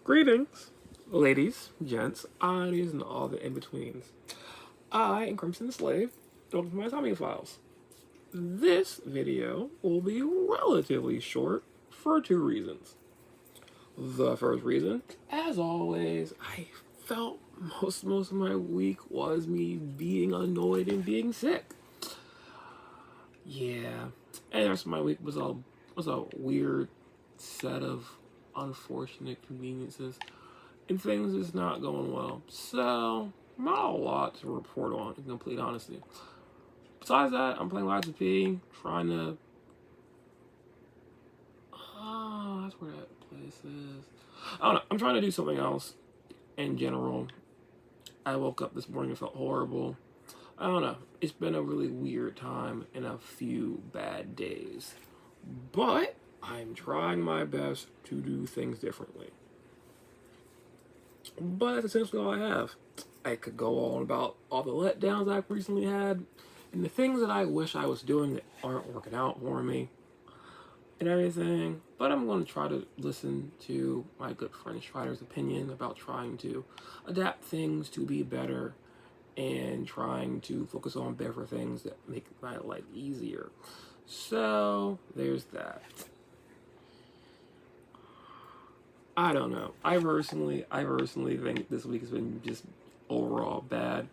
Greetings, ladies, gents, oddies, and all the in-betweens. I am Crimson the Slave, welcome to my Insomnia Files. This video will be relatively short for two reasons. The first reason, as always, I felt most of my week was me being annoyed and being sick. Yeah, and the rest of my week was a weird set of unfortunate conveniences. And things is not going well. So, not a lot to report on, in complete honesty. Besides that, I'm playing Lies of P, trying to... that's where that place is. I don't know, I'm trying to do something else in general. I woke up this morning and felt horrible. I don't know, it's been a really weird time and a few bad days. But, I'm trying my best to do things differently. But that's essentially all I have. I could go on about all the letdowns I've recently had and the things that I wish I was doing that aren't working out for me and everything. But I'm going to try to listen to my good friend Strider's opinion about trying to adapt things to be better and trying to focus on better things that make my life easier. So there's that. I don't know. I personally think this week has been just overall bad.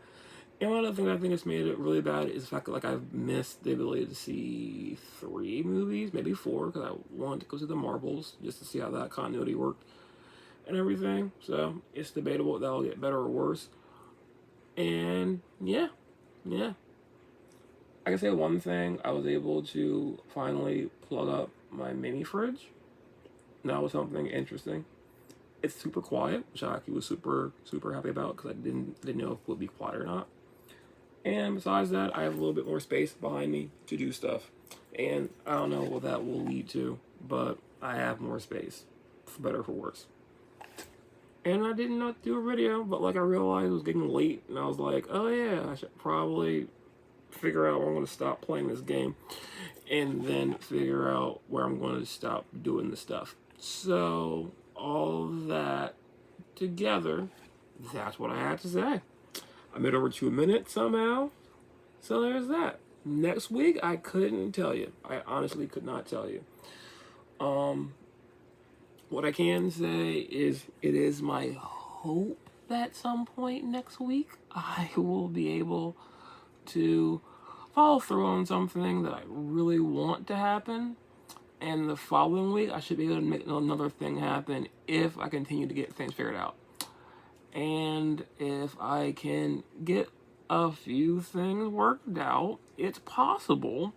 And one of the things I think that's made it really bad is the fact that I've missed the ability to see 3 movies, maybe 4, because I wanted to go see the Marvels just to see how that continuity worked and everything. So it's debatable if that'll get better or worse. And yeah. I can say one thing, I was able to finally plug up my mini fridge. That was something interesting. It's super quiet, which I actually was super happy about because I didn't know if it would be quiet or not. And besides that, I have a little bit more space behind me to do stuff. And I don't know what that will lead to, but I have more space, for better or for worse. And I did not do a video, but I realized it was getting late, and I was like, oh yeah, I should probably figure out where I'm going to stop playing this game, and then figure out where I'm going to stop doing the stuff. So, all that together, that's what I had to say. I made over 2 minutes somehow, so there's that. Next week, I couldn't tell you. I honestly could not tell you. What I can say is it is my hope that some point next week, I will be able to follow through on something that I really want to happen. And the following week, I should be able to make another thing happen if I continue to get things figured out. And if I can get a few things worked out, it's possible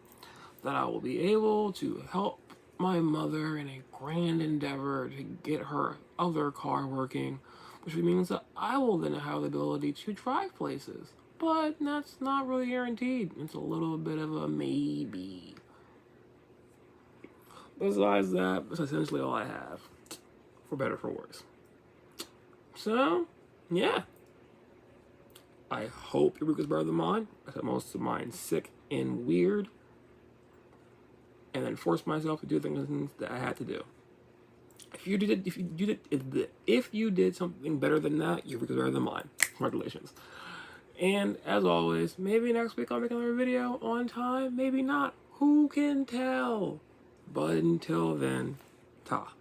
that I will be able to help my mother in a grand endeavor to get her other car working, which means that I will then have the ability to drive places. But that's not really guaranteed. It's a little bit of a maybe. Besides that, that's essentially all I have, for better or for worse. So, yeah. I hope your week was better than mine. I got most of mine sick and weird, and then forced myself to do things that I had to do. If you did something better than that, your week was better than mine. Congratulations. And as always, maybe next week I'll make another video on time, maybe not. Who can tell? But until then, ta.